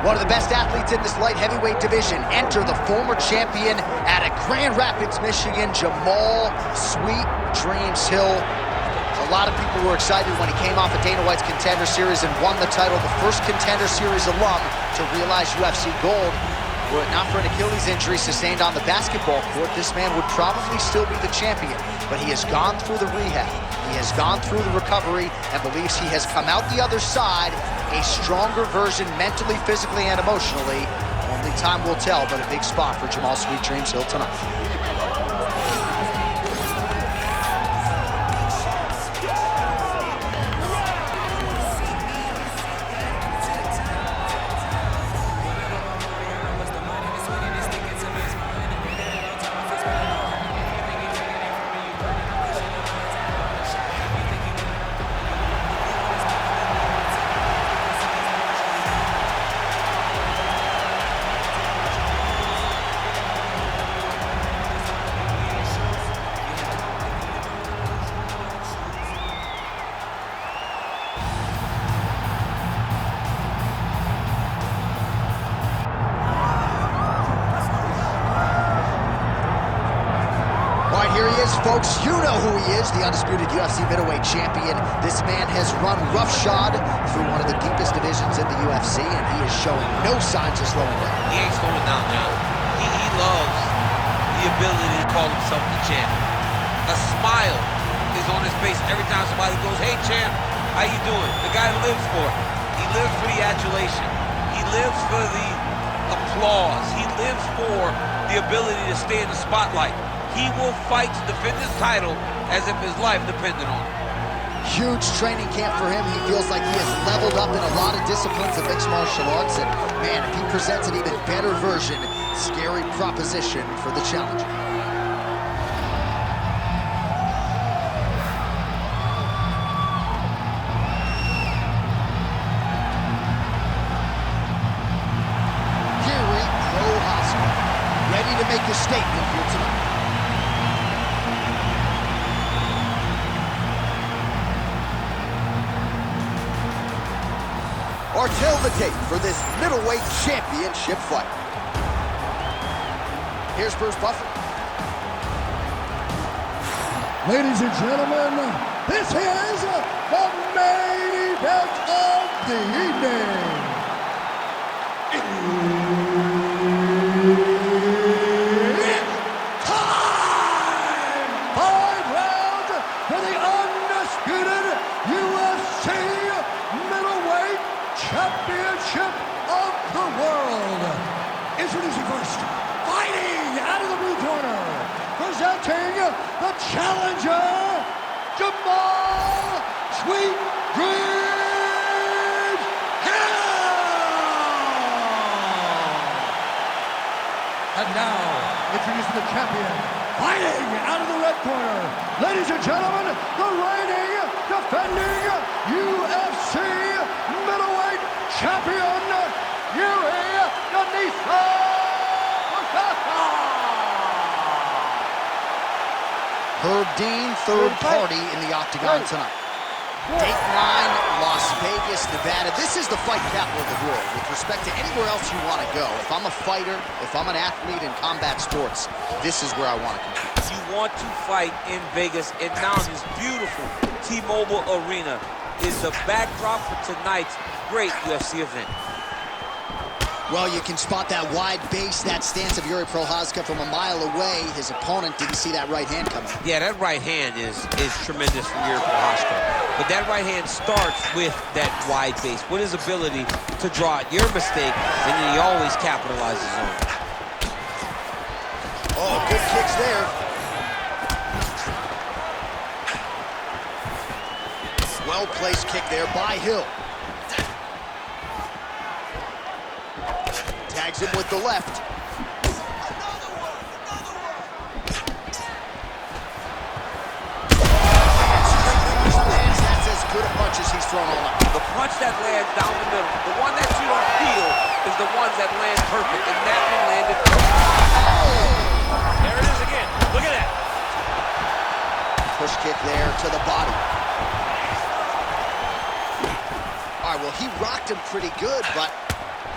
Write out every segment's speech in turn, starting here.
One of the best athletes in this light heavyweight division. Enter the former champion out of Grand Rapids, Michigan, Jamahal Sweet Dreams Hill. A lot of people were excited when he came off of Dana White's Contender Series and won the title, the first Contender Series alum to realize UFC gold. Were it not for an Achilles injury sustained on the basketball court, this man would probably still be the champion. But he has gone through the rehab, he has gone through the recovery, and believes he has come out the other side a stronger version mentally, physically, and emotionally. Only time will tell, but a big spot for Jamahal Sweet Dreams Hill tonight. Here he is, folks. You know who he is, the undisputed UFC middleweight champion. This man has run roughshod through one of the deepest divisions in the UFC, and he is showing no signs of slowing down. He ain't slowing down, John. He loves the ability to call himself the champ. A smile is on his face every time somebody goes, "Hey, champ, how you doing?" The guy lives for it. He lives for the adulation. He lives for the applause. He lives for the ability to stay in the spotlight. He will fight to defend his title as if his life depended on it. Huge training camp for him. He feels like he has leveled up in a lot of disciplines of mixed martial arts. And man, if he presents an even better version, scary proposition for the challenger. Jiri Prochazka, ready to make a statement here tonight. Or tell the tape for this middleweight championship fight. Here's Bruce Buffer. Ladies and gentlemen, this is the main event of the evening. It's time! 5 rounds for the undisputed UFC middleweight championship of the world. Introducing first, fighting out of the blue corner, presenting the challenger, Jamahal Sweet Dreams Hill. And now, introducing the champion, fighting out of the red corner, ladies and gentlemen, the reigning, defending UFC middleweight champion, Jiri Prochazka. Herb Dean, third party in the octagon tonight. Dateline, Las Vegas, Nevada. This is the fight capital of the world with respect to anywhere else you want to go. If I'm a fighter, if I'm an athlete in combat sports, this is where I want to compete. You want to fight in Vegas, and now this beautiful T-Mobile Arena is the backdrop for tonight's great UFC event. Well, you can spot that wide base, that stance of Jiri Prochazka from a mile away. His opponent didn't see that right hand coming. Yeah, that right hand is tremendous from Jiri Prochazka. But that right hand starts with that wide base, with his ability to draw out your mistake, and then he always capitalizes on it. Oh, good kicks there. Well-placed kick there by Hill. Tags him with the left. That's as good a punch as he's thrown all night. The punch that lands down the middle, the one that you don't feel, is the ones that land perfect, and that one landed perfect. There it is again. Look at that. Push kick there to the body. All right, well, he rocked him pretty good, but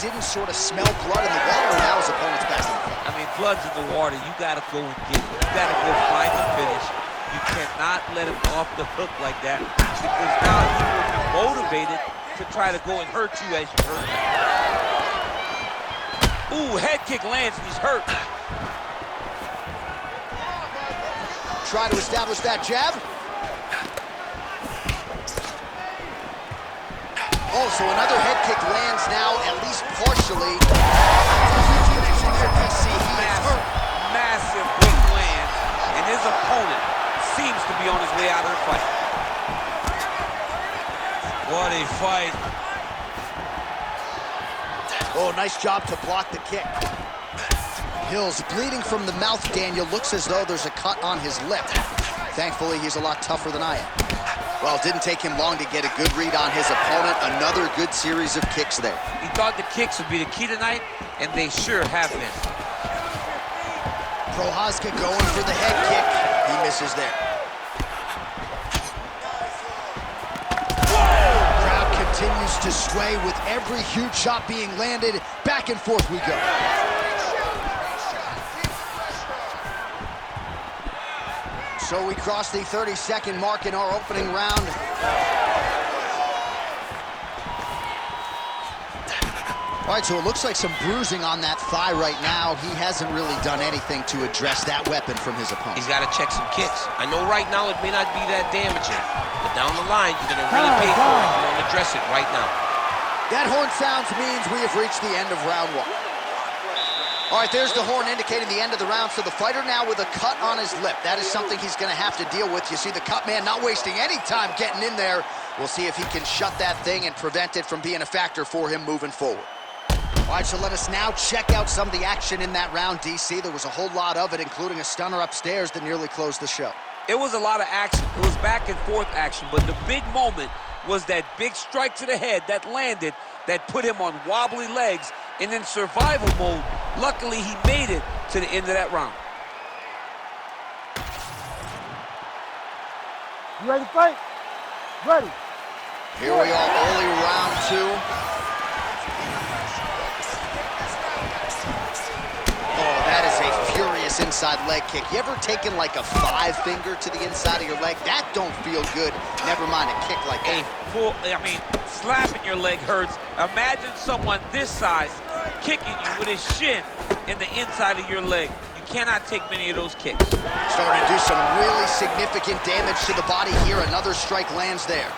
didn't sort of smell blood in the water, now his opponent's back in the fight. I mean, blood's in the water. You got to go and get it. You got to go find the finish. You cannot let him off the hook like that, because now he will be motivated to try to go and hurt you as you hurt him. Ooh, head kick lands and he's hurt. Try to establish that jab. Oh, so another head kick lands now, at least partially. Massive big land, and his opponent seems to be on his way out of the fight. What a fight. Oh, nice job to block the kick. Hill's bleeding from the mouth, Daniel. Looks as though there's a cut on his lip. Thankfully, he's a lot tougher than I am. Well, it didn't take him long to get a good read on his opponent. Another good series of kicks there. He thought the kicks would be the key tonight, and they sure have been. Prochazka going for the head kick. He misses there. Crowd continues to sway with every huge shot being landed. Back and forth we go. So we cross the 30-second mark in our opening round. All right, so it looks like some bruising on that thigh right now. He hasn't really done anything to address that weapon from his opponent. He's got to check some kicks. I know right now it may not be that damaging, but down the line, you're going to really pay for it. You want to address it right now. That horn sounds means we have reached the end of round one. All right, there's the horn indicating the end of the round. So the fighter now with a cut on his lip. That is something he's going to have to deal with. You see the cut man not wasting any time getting in there. We'll see if he can shut that thing and prevent it from being a factor for him moving forward. All right, so let us now check out some of the action in that round, DC. There was a whole lot of it, including a stunner upstairs that nearly closed the show. It was a lot of action. It was back and forth action, but the big moment was that big strike to the head that landed, that put him on wobbly legs, and in survival mode, luckily he made it to the end of that round. You ready to fight? Ready. Here we are, early round two. Oh, that is a furious inside leg kick. You ever taken like a 5-finger to the inside of your leg? That don't feel good. Never mind a kick like that. Slapping your leg hurts. Imagine someone this size kicking you with his shin in the inside of your leg. You cannot take many of those kicks. Starting to do some really significant damage to the body here. Another strike lands there.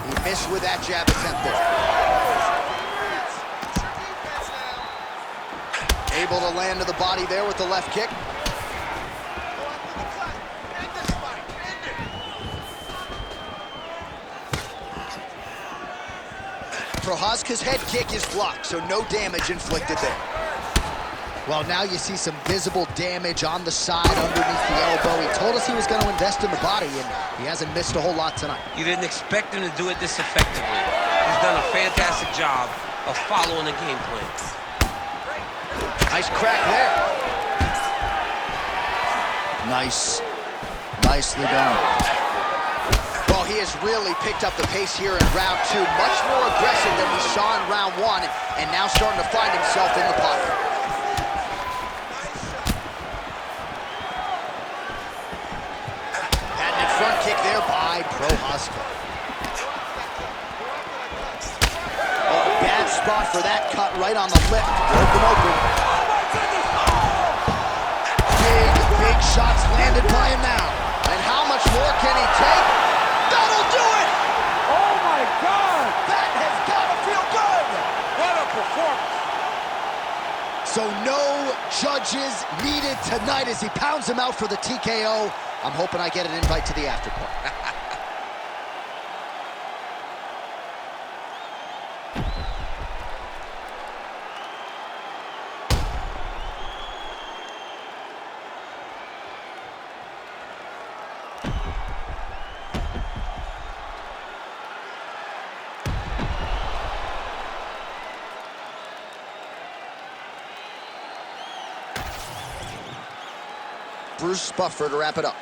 He missed with that jab attempt there. Able to land to the body there with the left kick. Prochazka's head kick is blocked, so no damage inflicted there. Well, now you see some visible damage on the side underneath the elbow. He told us he was going to invest in the body, and he hasn't missed a whole lot tonight. You didn't expect him to do it this effectively. He's done a fantastic job of following the game plan. Nice crack there. Nicely done. Well, he has really picked up the pace here in round two. Much more aggressive than we saw in round one, and now starting to find himself in the pocket. Patented front kick there by Prochazka. Oh, bad spot for that cut right on the lip. Broke him open. Big shots landed by him now. And how much more can he take? That'll do it! Oh my God! That has got to feel good! What a performance! So no judges needed tonight as he pounds him out for the TKO. I'm hoping I get an invite to the after party. Bruce Buffer to wrap it up.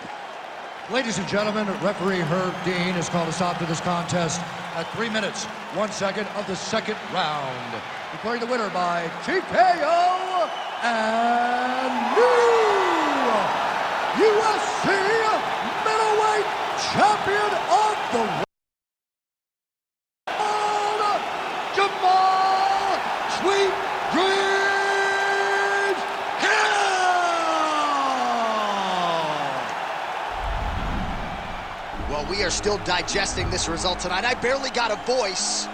Ladies and gentlemen, referee Herb Dean has called a stop to this contest at 3 minutes, 1 second of the second round. Declaring the winner by TKO and new UFC middleweight champion of the world, Jamahal Sweet Dreams Hill! Well, we are still digesting this result tonight. I barely got a voice